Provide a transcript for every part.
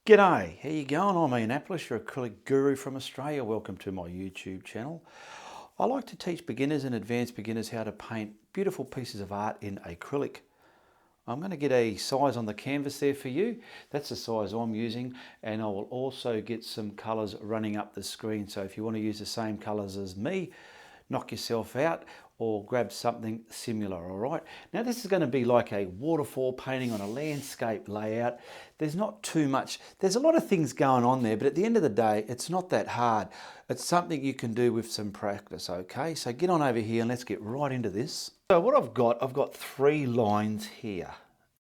G'day, how you going? I'm Ianapolis, your acrylic guru from Australia. Welcome to my YouTube channel. I like to teach beginners and advanced beginners how to paint beautiful pieces of art in acrylic. I'm going to get a size on the canvas there for you. That's the size I'm using, and I will also get some colours running up the screen. So if you want to use the same colours as me, knock yourself out or grab something similar, all right? Now this is going to be like a waterfall painting on a landscape layout. There's not too much, there's a lot of things going on there, but at the end of the day, it's not that hard. It's something you can do with some practice, okay? So get on over here and let's get right into this. So what I've got 3 lines here.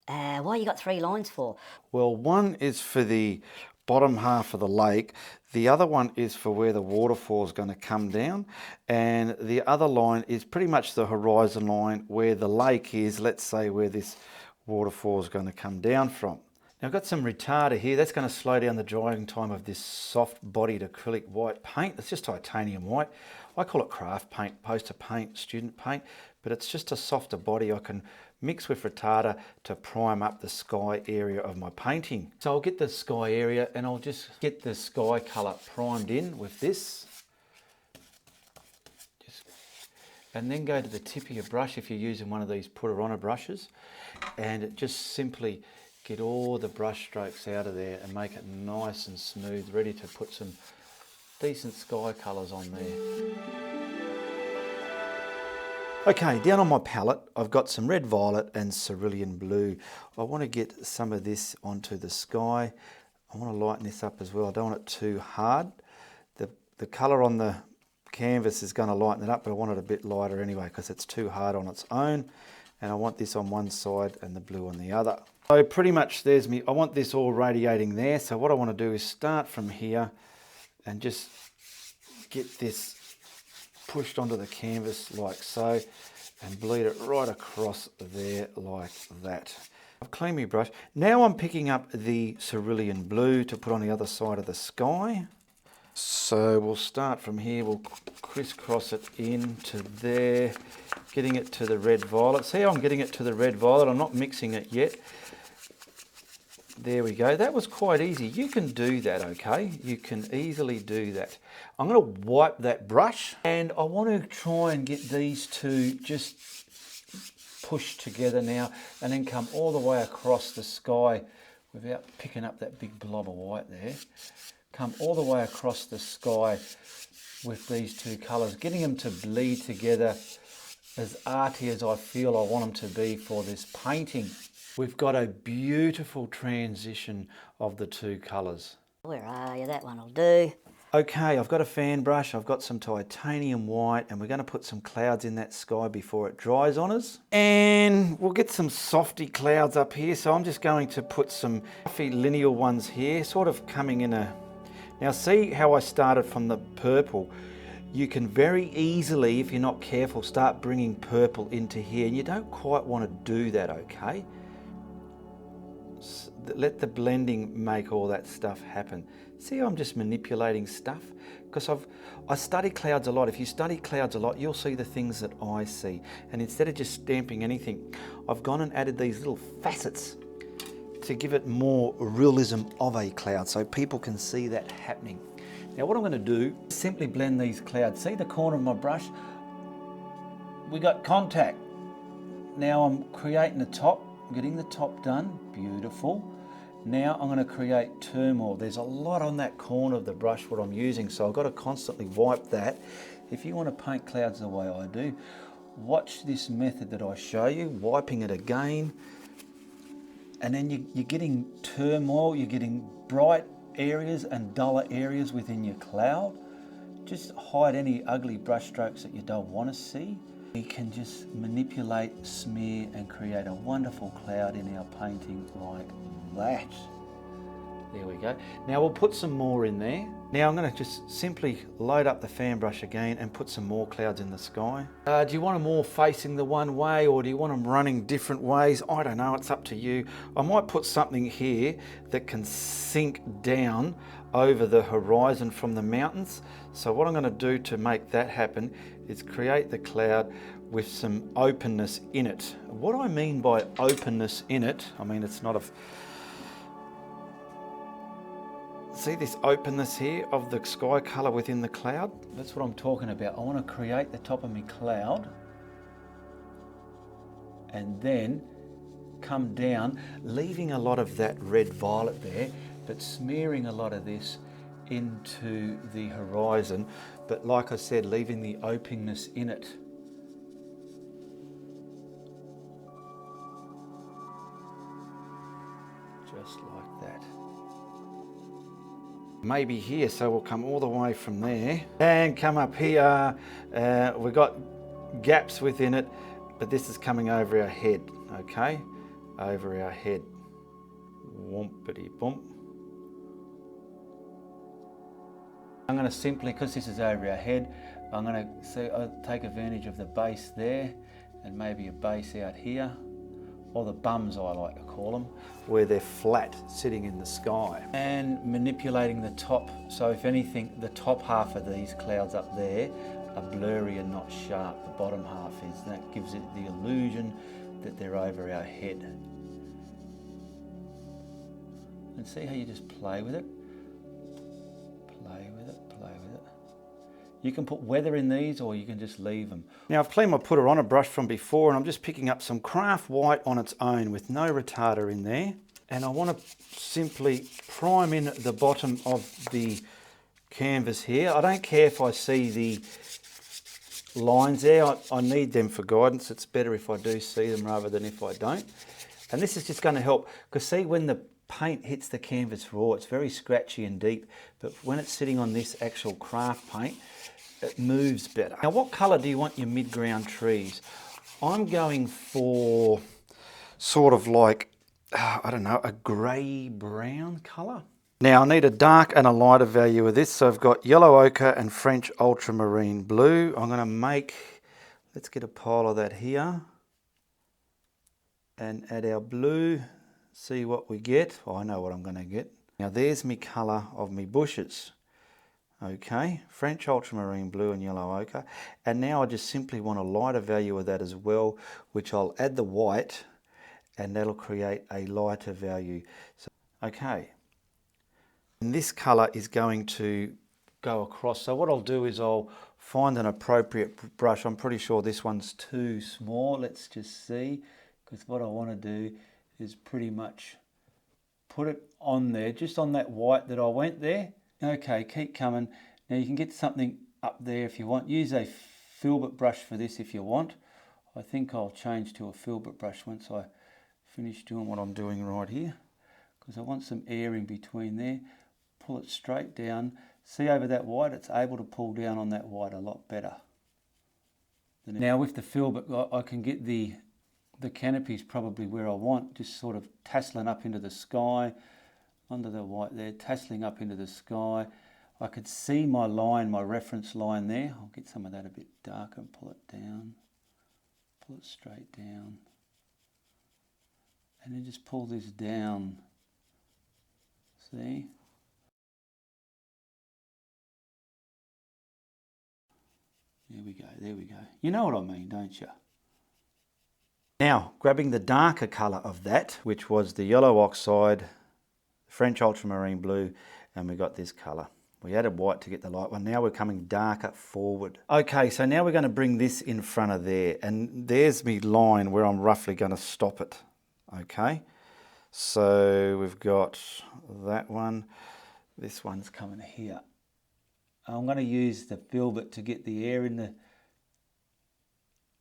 Why you got 3 lines for? Well, one is for the bottom half of the lake, the other one is for where the waterfall is going to come down, and the other line is pretty much the horizon line where the lake is, let's say where this waterfall is going to come down from. Now I've got some retarder here, that's going to slow down the drying time of this soft bodied acrylic white paint. It's just titanium white. I call it craft paint, poster paint, student paint, but it's just a softer body I can mix with retarder to prime up the sky area of my painting. So I'll get the sky area and I'll just get the sky colour primed in with this. And then go to the tip of your brush if you're using one of these put-it-on brushes, and just simply get all the brush strokes out of there and make it nice and smooth, ready to put some decent sky colours on there. Okay, down on my palette, I've got some red violet and cerulean blue. I want to get some of this onto the sky. I want to lighten this up as well. I don't want it too hard. The colour on the canvas is going to lighten it up, but I want it a bit lighter anyway because it's too hard on its own. And I want this on one side and the blue on the other. So pretty much there's me. I want this all radiating there. So what I want to do is start from here and just get this pushed onto the canvas like so and bleed it right across there like that. I've cleaned my brush. Now I'm picking up the cerulean blue to put on the other side of the sky. So we'll start from here, we'll crisscross it into there, getting it to the red violet. See how I'm getting it to the red violet? I'm not mixing it yet. There we go. That was quite easy. You can do that, okay? You can easily do that. I'm going to wipe that brush, and I want to try and get these two just pushed together now and then come all the way across the sky without picking up that big blob of white there. Come all the way across the sky with these two colours, getting them to bleed together as arty as I feel I want them to be for this painting. We've got a beautiful transition of the two colours. Where are you? That one will do. Okay, I've got a fan brush, I've got some titanium white, and we're going to put some clouds in that sky before it dries on us. And we'll get some softy clouds up here, so I'm just going to put some puffy lineal ones here, sort of coming in a... Now see how I started from the purple? You can very easily, if you're not careful, start bringing purple into here, and you don't quite want to do that, okay? Let the blending make all that stuff happen. See how I'm just manipulating stuff? Because I study clouds a lot. If you study clouds a lot, you'll see the things that I see. And instead of just stamping anything, I've gone and added these little facets to give it more realism of a cloud so people can see that happening. Now what I'm going to do is simply blend these clouds. See the corner of my brush? We got contact. Now I'm creating the top. I'm getting the top done. Beautiful. Now I'm going to create turmoil. There's a lot on that corner of the brush what I'm using, so I've got to constantly wipe that. If you want to paint clouds the way I do, watch this method that I show you, wiping it again, and then you're getting turmoil, you're getting bright areas and duller areas within your cloud. Just hide any ugly brush strokes that you don't want to see. We can just manipulate, smear, and create a wonderful cloud in our painting like that. There we go. Now we'll put some more in there. Now I'm going to just simply load up the fan brush again and put some more clouds in the sky. Do you want them all facing the one way, or do you want them running different ways? I don't know, it's up to you. I might put something here that can sink down over the horizon from the mountains. So what I'm going to do to make that happen is create the cloud with some openness in it. What I mean by openness in it, I mean it's not a... See this openness here of the sky colour within the cloud? That's what I'm talking about. I want to create the top of my cloud and then come down, leaving a lot of that red violet there, but smearing a lot of this into the horizon. But like I said, leaving the openness in it. Just like that. Maybe here, so we'll come all the way from there and come up here. We've got gaps within it, but this is coming over our head, okay? Over our head. Wompity bump. I'm going to simply, because this is over our head, I'm going to take advantage of the base there and maybe a base out here, or the bums I like to call them, where they're flat, sitting in the sky. And manipulating the top, so if anything, the top half of these clouds up there are blurry and not sharp. The bottom half is. That gives it the illusion that they're over our head. And see how you just play with it? Play with it, play with it. You can put weather in these or you can just leave them. Now I've cleaned my putter on a brush from before and I'm just picking up some craft white on its own with no retarder in there. And I want to simply prime in the bottom of the canvas here. I don't care if I see the lines there. I need them for guidance. It's better if I do see them rather than if I don't. And this is just going to help, because see, when the paint hits the canvas raw, it's very scratchy and deep, but when it's sitting on this actual craft paint, it moves better. Now, what colour do you want your mid-ground trees? I'm going for sort of like, I don't know, a grey-brown colour. Now, I need a dark and a lighter value of this, so I've got yellow ochre and French ultramarine blue. I'm going to make, let's get a pile of that here, and add our blue. See what we get. Oh, I know what I'm going to get. Now there's me colour of me bushes. Okay, French ultramarine blue and yellow ochre. And now I just simply want a lighter value of that as well, which I'll add the white, and that'll create a lighter value. So, okay, and this colour is going to go across. So what I'll do is I'll find an appropriate brush. I'm pretty sure this one's too small. Let's just see, because what I want to do is pretty much put it on there, just on that white that I went there. Okay, keep coming. Now you can get something up there if you want. Use a filbert brush for this if you want. I think I'll change to a filbert brush once I finish doing what I'm doing right here, because I want some air in between there. Pull it straight down. See over that white, it's able to pull down on that white a lot better. Now with the filbert, I can get the canopy's probably where I want, just sort of tasseling up into the sky, under the white there, tasseling up into the sky. I could see my line, my reference line there. I'll get some of that a bit darker and pull it down, pull it straight down. And then just pull this down, see? There we go, there we go. You know what I mean, don't you? Now, grabbing the darker colour of that, which was the yellow oxide, French ultramarine blue, and we got this colour. We added white to get the light one. Now we're coming darker forward. Okay, so now we're going to bring this in front of there, and there's me line where I'm roughly going to stop it. Okay, so we've got that one. This one's coming here. I'm going to use the filbert to get the air in the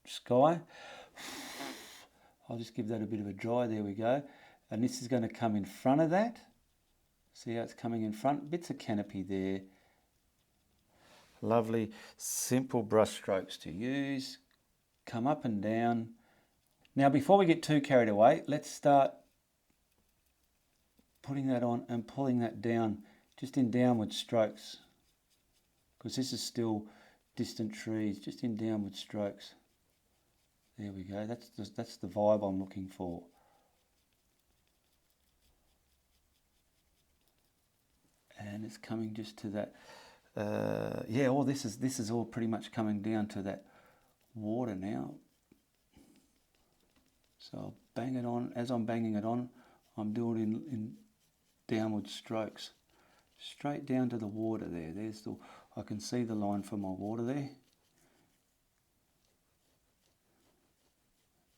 sky. I'll just give that a bit of a dry, there we go. And this is going to come in front of that. See how it's coming in front? Bits of canopy there. Lovely, simple brush strokes to use. Come up and down. Now before we get too carried away, let's start putting that on and pulling that down, just in downward strokes. Because this is still distant trees, just in downward strokes. There we go, that's the vibe I'm looking for. And it's coming just to that, yeah, all this is all pretty much coming down to that water now. So I'll bang it on. As I'm banging it on, I'm doing it in downward strokes. straight down to the water there. I can see the line from my water there.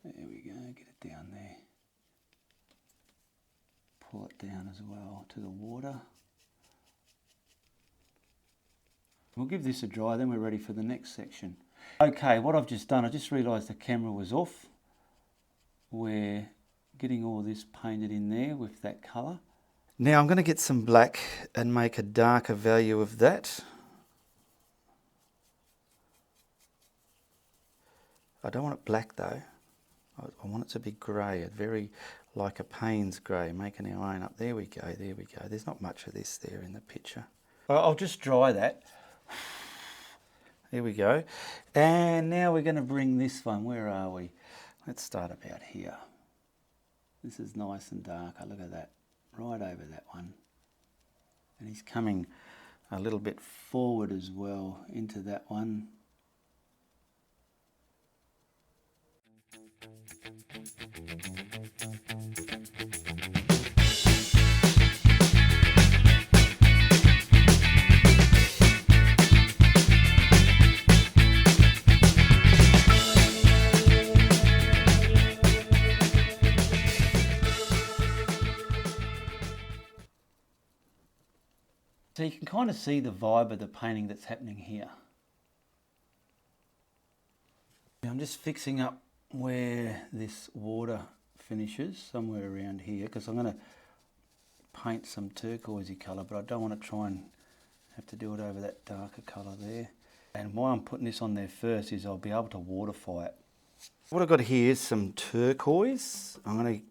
There we go, get it down there. Pull it down as well to the water. We'll give this a dry, then we're ready for the next section. Okay, what I've just done, I just realised the camera was off. We're getting all this painted in there with that colour. Now I'm going to get some black and make a darker value of that. I don't want it black though. I want it to be grey, very like a Payne's grey, making our own up. There we go, there we go. There's not much of this there in the picture. I'll just dry that. There we go. And now we're going to bring this one. Where are we? Let's start about here. This is nice and darker. Look at that. Right over that one. And he's coming a little bit forward as well into that one. So you can kind of see the vibe of the painting that's happening here. I'm just fixing up where this water finishes, somewhere around here, because I'm going to paint some turquoisey colour, but I don't want to try and have to do it over that darker colour there. And why I'm putting this on there first is I'll be able to waterify it. What I've got here is some turquoise. I'm going to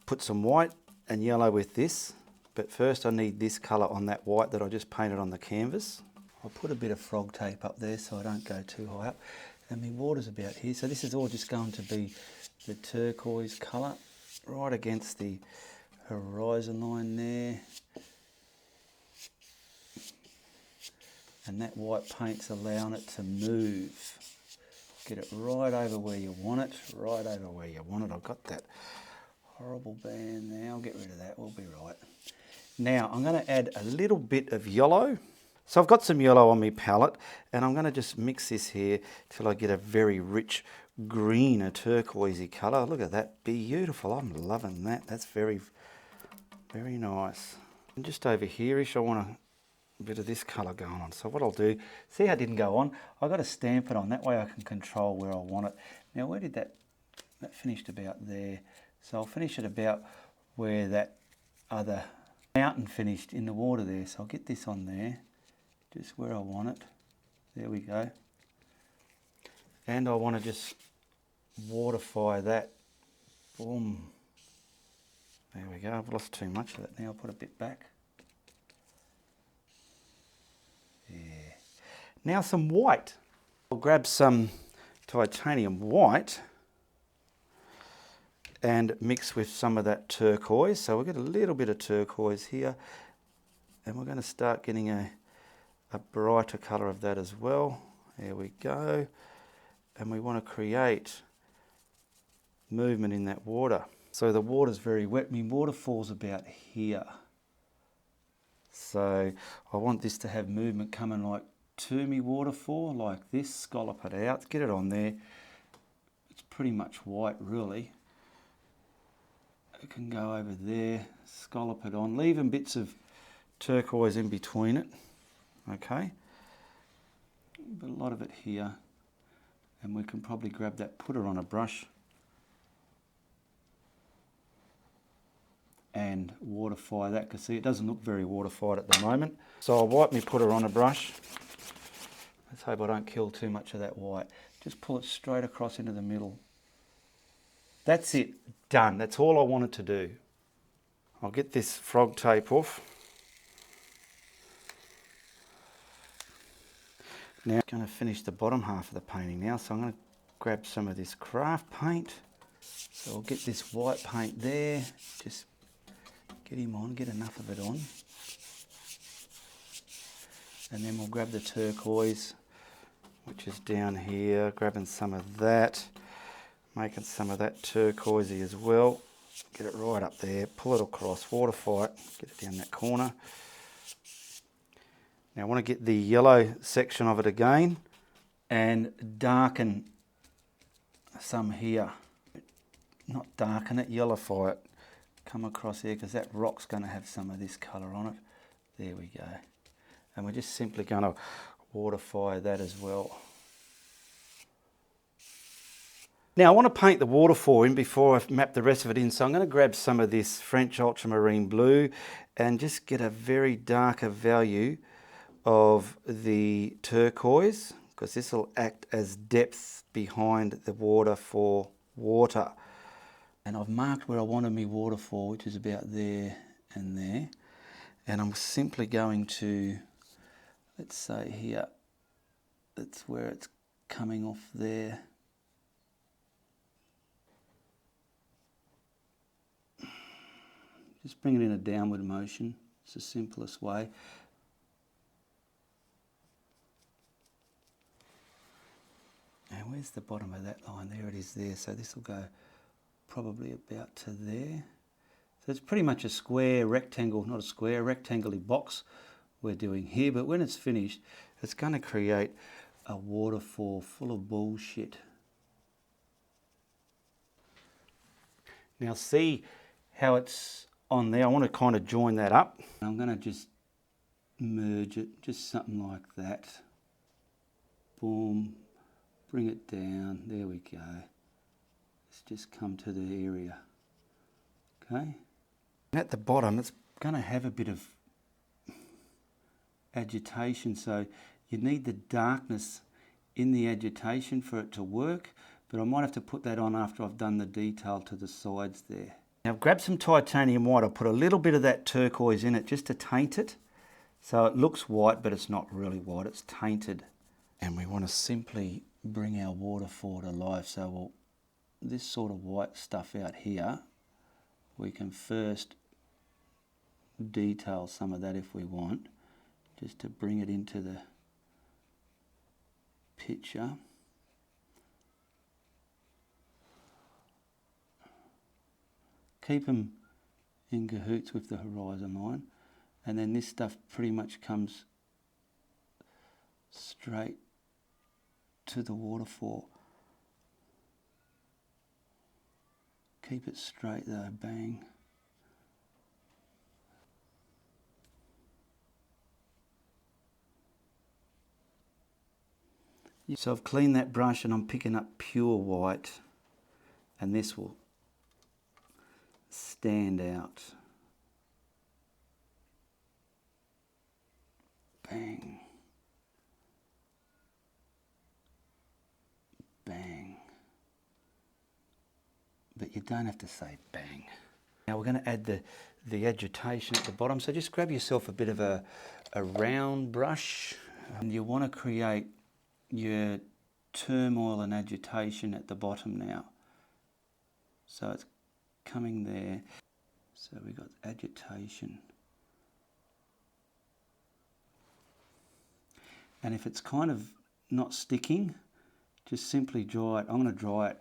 put some white and yellow with this. But first I need this colour on that white that I just painted on the canvas. I'll put a bit of frog tape up there so I don't go too high up. And my water's about here. So this is all just going to be the turquoise colour right against the horizon line there. And that white paint's allowing it to move. Get it right over where you want it, right over where you want it. I've got that horrible band there. I'll get rid of that, we'll be right. Now I'm going to add a little bit of yellow. So I've got some yellow on my palette and I'm going to just mix this here till I get a very rich green, a turquoisey colour. Look at that, beautiful. I'm loving that. That's very, very nice. And just over here-ish, I want a bit of this colour going on. So what I'll do, see how it didn't go on? I've got to stamp it on. That way I can control where I want it. Now where did that finished about there. So I'll finish it about where that other mountain finished in the water there. So I'll get this on there, just where I want it. There we go. And I want to just waterify that. Boom. There we go. I've lost too much of it now. I'll put a bit back. Yeah. Now some white. I'll grab some titanium white and mix with some of that turquoise. So we'll get a little bit of turquoise here and we're going to start getting a brighter colour of that as well. There we go. And we want to create movement in that water. So the water's very wet. My waterfall's about here. So I want this to have movement coming like to me waterfall, like this, scallop it out, get it on there. It's pretty much white really. It can go over there, scallop it on, leaving bits of turquoise in between it, okay? But a lot of it here, and we can probably grab that, put it on a brush, and waterify that, because see it doesn't look very waterified at the moment. So I'll wipe me putter on a brush. Let's hope I don't kill too much of that white. Just pull it straight across into the middle. That's it, done. That's all I wanted to do. I'll get this frog tape off. Now I'm going to finish the bottom half of the painting now, so I'm going to grab some of this craft paint. So I'll get this white paint there, just get him on, get enough of it on. And then we'll grab the turquoise, which is down here, grabbing some of that, making some of that turquoisey as well. Get it right up there, pull it across, waterify it, get it down that corner. Now I want to get the yellow section of it again and darken some here. Not darken it, yellowify it. Come across here because that rock's going to have some of this colour on it. There we go. And we're just simply going to waterfire that as well. Now I want to paint the waterfall in before I map the rest of it in, so I'm going to grab some of this French ultramarine blue and just get a very darker value of the turquoise, because this will act as depth behind the water for water. And I've marked where I wanted my waterfall, which is about there and there. And I'm simply going to, let's say here, that's where it's coming off there. Just bring it in a downward motion. It's the simplest way. And where's the bottom of that line? There it is there. So this will go probably about to there. So it's pretty much a square rectangle, not a square, a rectangular box we're doing here. But when it's finished, it's going to create a waterfall full of bullshit. Now see how it's on there. I want to kind of join that up. I'm going to just merge it, just something like that. Boom. Bring it down. There we go. Let's just come to the area. Okay. And at the bottom, it's going to have a bit of agitation. So you need the darkness in the agitation for it to work. But I might have to put that on after I've done the detail to the sides there. Now grab some titanium white. I'll put a little bit of that turquoise in it just to taint it. So it looks white, but it's not really white. It's tainted. And we want to simply bring our waterfall to life. So this sort of white stuff out here, we can first detail some of that if we want, just to bring it into the picture. Keep them in cahoots with the horizon line, and then this stuff pretty much comes straight to the waterfall. Keep it straight though, bang. So I've cleaned that brush and I'm picking up pure white, and this will stand out. Bang. Bang. But you don't have to say bang. Now we're going to add the agitation at the bottom. So just grab yourself a bit of a round brush. And you want to create your turmoil and agitation at the bottom now. So it's coming there. So we've got agitation. And if it's kind of not sticking, just simply dry it. I'm going to dry it.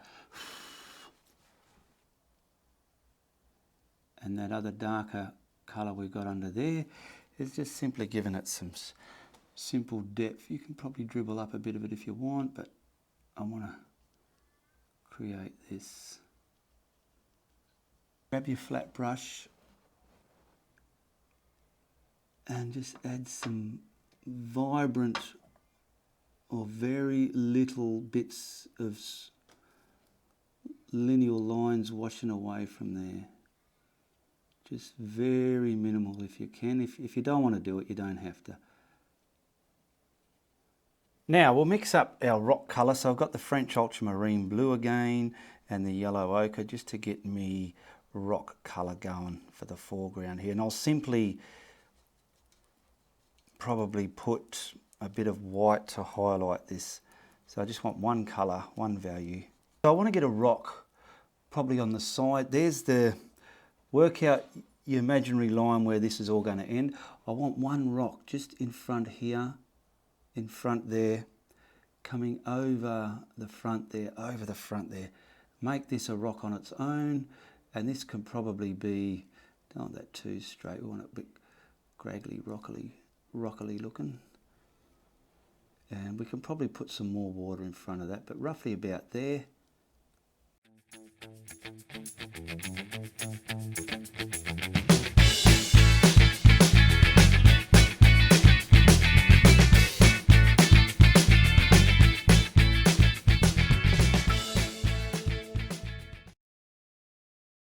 And that other darker colour we've got under there is just simply giving it some simple depth. You can probably dribble up a bit of it if you want, but I want to create this. Grab your flat brush and just add some vibrant or very little bits of lineal lines washing away from there. Just very minimal if you can. If you don't want to do it, you don't have to. Now we'll mix up our rock colour. So I've got the French ultramarine blue again and the yellow ochre just to get me rock colour going for the foreground here. And I'll simply probably put a bit of white to highlight this. So I just want one colour, one value. So I want to get a rock probably on the side. There's the, work out your imaginary line where this is all going to end. I want one rock just in front here, in front there, coming over the front there, over the front there. Make this a rock on its own, and this can probably be, don't want that too straight, we want it a bit graggly, rockily looking. And we can probably put some more water in front of that, but roughly about there.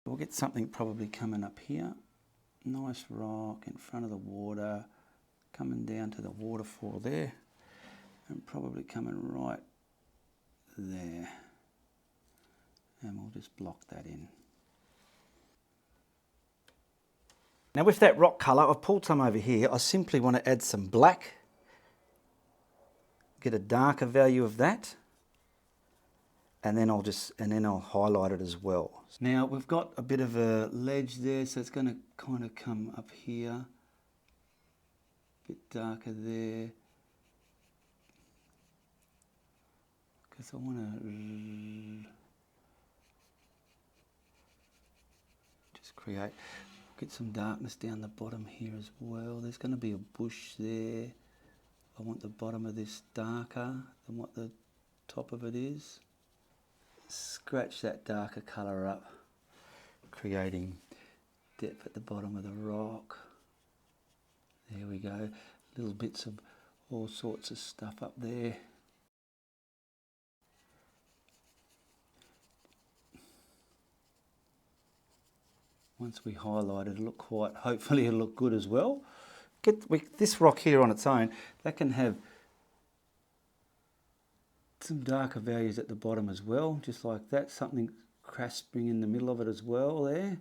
We'll get something probably coming up here. Nice rock in front of the water, coming down to the waterfall there, and probably coming right there. And we'll just block that in. Now with that rock colour, I've pulled some over here. I simply want to add some black, get a darker value of that, and then I'll highlight it as well. Now we've got a bit of a ledge there, so it's going to kind of come up here, a bit darker there, because I want to just get some darkness down the bottom here as well. There's going to be a bush there. I want the bottom of this darker than what the top of it is. Scratch that darker colour up, creating depth at the bottom of the rock. There we go. Little bits of all sorts of stuff up there. Once we highlight it, hopefully it'll look good as well. This rock here on its own, that can have some darker values at the bottom as well, just like that. Something crasping in the middle of it as well there.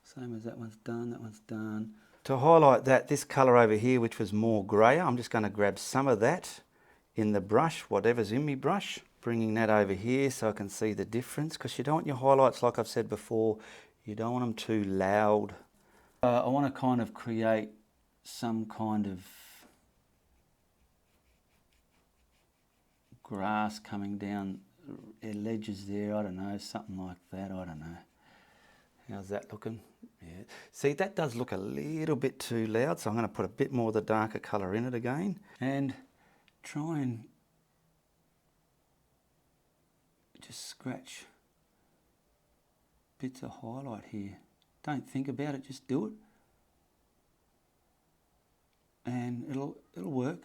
Same as that one's done. To highlight that, this colour over here, which was more grey, I'm just going to grab some of that in the brush, whatever's in my brush, bringing that over here so I can see the difference, because you don't want your highlights, like I've said before, you don't want them too loud. I want to kind of create some kind of grass coming down ledges there, I don't know, something like that, I don't know. How's that looking? Yeah. See, that does look a little bit too loud, so I'm going to put a bit more of the darker colour in it again and try and just scratch bits of highlight here. Don't think about it, just do it. And it'll work.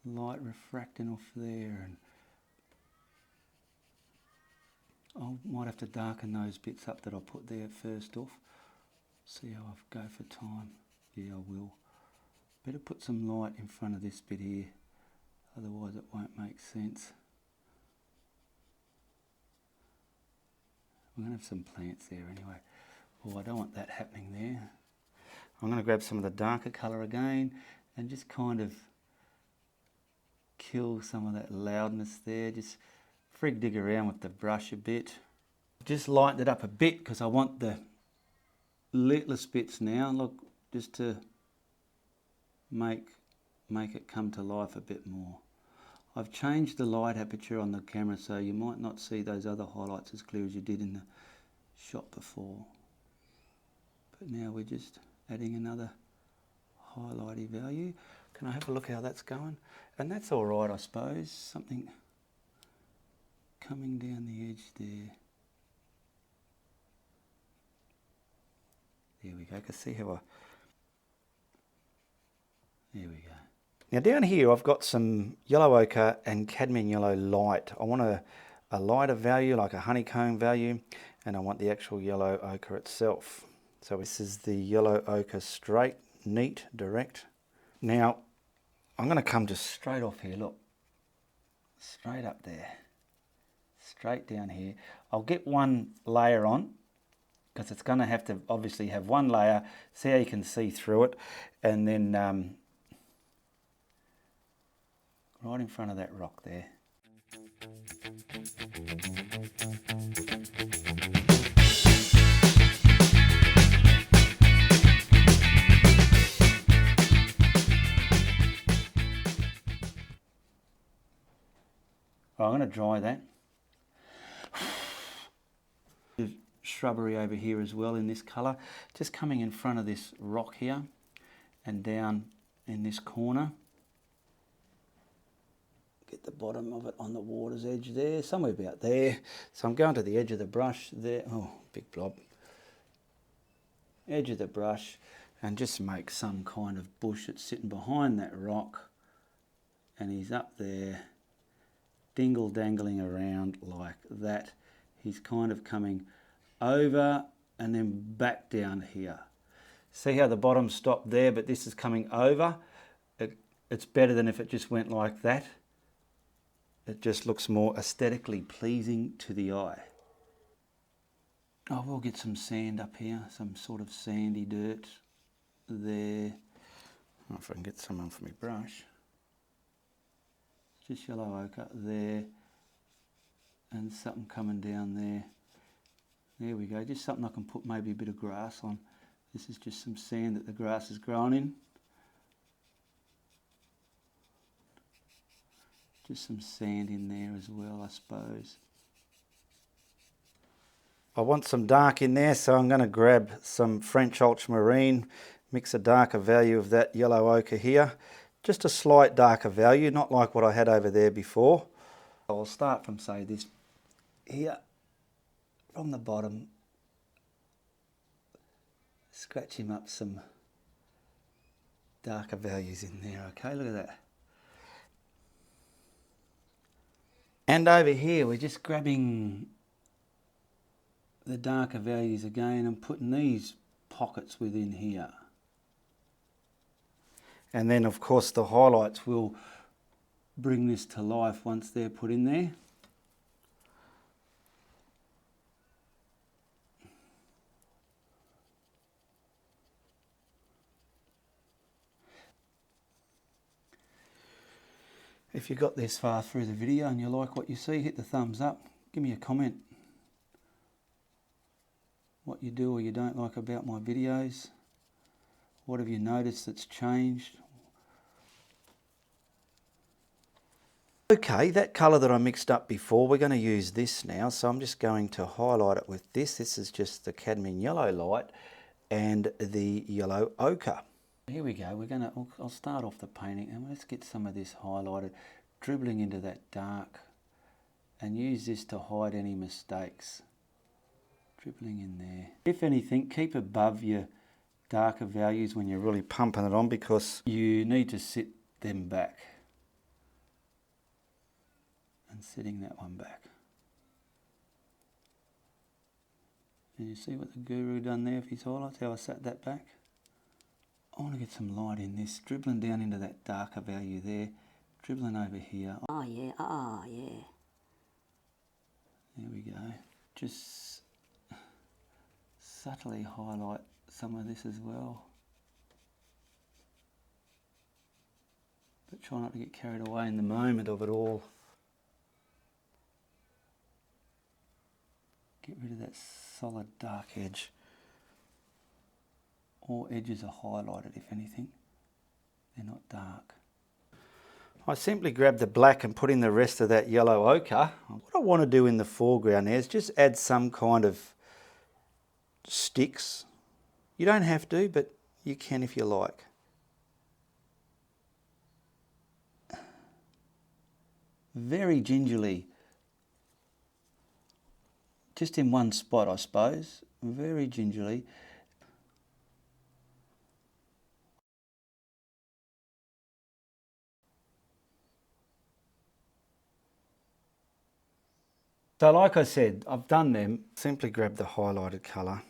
Light refracting off there, and I might have to darken those bits up that I put there first off. See how I go for time. Yeah, I will. Better put some light in front of this bit here, otherwise it won't make sense. We're going to have some plants there anyway. Oh, I don't want that happening there. I'm going to grab some of the darker colour again and just kind of kill some of that loudness there. Just frig dig around with the brush a bit. Just lighten it up a bit because I want the littlest bits now, look, just to make it come to life a bit more. I've changed the light aperture on the camera so you might not see those other highlights as clear as you did in the shot before. But now we're just adding another highlighty value. Can I have a look how that's going? And that's all right, I suppose. Something coming down the edge there. There we go. I can see how there we go. Now down here I've got some yellow ochre and cadmium yellow light. I want a lighter value, like a honeycomb value, and I want the actual yellow ochre itself. So this is the yellow ochre straight, neat, direct. Now I'm going to come just straight off here, look, straight up there, straight down here. I'll get one layer on, because it's going to have to obviously have one layer, see how you can see through it, and then right in front of that rock there. I'm going to dry that. Shrubbery over here as well in this colour. Just coming in front of this rock here and down in this corner. Get the bottom of it on the water's edge there, somewhere about there. So I'm going to the edge of the brush there. Oh, big blob. Edge of the brush, and just make some kind of bush that's sitting behind that rock. And he's up there, dingle-dangling around like that. He's kind of coming over and then back down here. See how the bottom stopped there, but this is coming over? It's better than if it just went like that. It just looks more aesthetically pleasing to the eye. Oh, we'll get some sand up here, some sort of sandy dirt there. Oh, if I can get some on for my brush. Just yellow ochre there, and something coming down there. There we go, just something I can put maybe a bit of grass on. This is just some sand that the grass is growing in. Just some sand in there as well, I suppose. I want some dark in there, so I'm going to grab some French ultramarine, mix a darker value of that yellow ochre here. Just a slight darker value, not like what I had over there before. I'll start from, say, this here, from the bottom. Scratch him up some darker values in there, okay? Look at that. And over here, we're just grabbing the darker values again and putting these pockets within here. And then, of course, the highlights will bring this to life once they're put in there. If you got this far through the video and you like what you see, hit the thumbs up. Give me a comment. What you do or you don't like about my videos. What have you noticed that's changed? Okay, that colour that I mixed up before, we're going to use this now. So I'm just going to highlight it with this. This is just the cadmium yellow light and the yellow ochre. Here we go, I'll start off the painting and let's get some of this highlighted, dribbling into that dark, and use this to hide any mistakes. Dribbling in there. If anything, keep above your darker values when you're really pumping it on, because you need to sit them back. And sitting that one back. And you see what the guru done there with his highlights, how I sat that back? I want to get some light in this, dribbling down into that darker value there, dribbling over here. Oh yeah, oh yeah. There we go. Just subtly highlight some of this as well. But try not to get carried away in the moment of it all. Get rid of that solid dark edge. All edges are highlighted, if anything. They're not dark. I simply grab the black and put in the rest of that yellow ochre. What I want to do in the foreground there is just add some kind of sticks. You don't have to, but you can if you like. Very gingerly. Just in one spot, I suppose. Very gingerly. So like I said, I've done them. Simply grab the highlighted colour.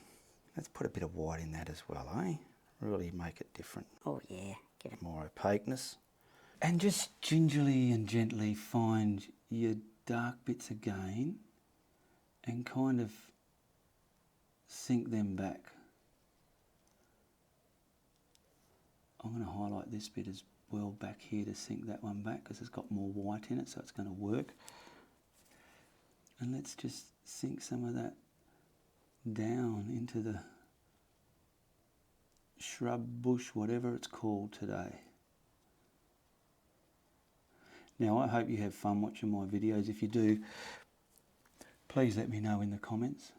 Let's put a bit of white in that as well, eh? Really make it different. Oh yeah, give it More opaqueness. And just gingerly and gently find your dark bits again and kind of sink them back. I'm going to highlight this bit as well back here to sink that one back because it's got more white in it, so it's going to work. And let's just sink some of that down into the shrub, bush, whatever it's called today. Now, I hope you have fun watching my videos. If you do, please let me know in the comments.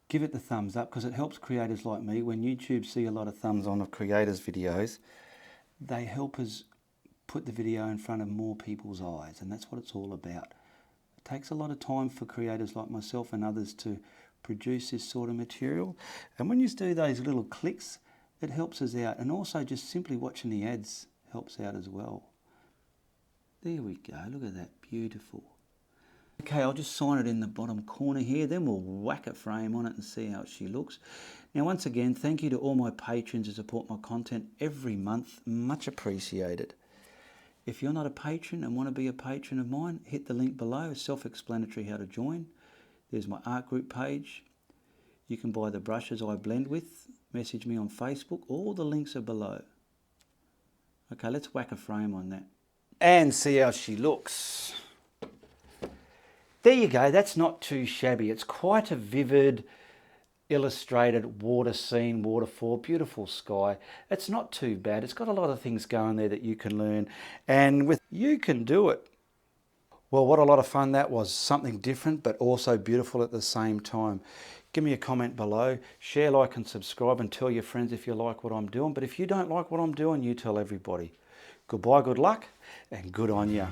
Give it the thumbs up, because it helps creators like me. When YouTube see a lot of thumbs on of creators' videos, they help us put the video in front of more people's eyes, and that's what it's all about. It takes a lot of time for creators like myself and others to produce this sort of material, and when you do those little clicks, it helps us out. And also just simply watching the ads helps out as well. There we go, look at that, beautiful. Okay, I'll just sign it in the bottom corner here, then we'll whack a frame on it and see how she looks. Now, once again, thank you to all my patrons who support my content every month, much appreciated. If you're not a patron and want to be a patron of mine, hit the link below, it's self-explanatory how to join. There's my art group page. You can buy the brushes I blend with, message me on Facebook, all the links are below. Okay, let's whack a frame on that. And see how she looks. There you go, that's not too shabby. It's quite a vivid, illustrated water scene, waterfall, beautiful sky. It's not too bad. It's got a lot of things going there that you can learn, and with you can do it. Well, what a lot of fun that was. Something different, but also beautiful at the same time. Give me a comment below, share, like and subscribe, and tell your friends if you like what I'm doing. But if you don't like what I'm doing, you tell everybody. Goodbye, good luck, and good on ya.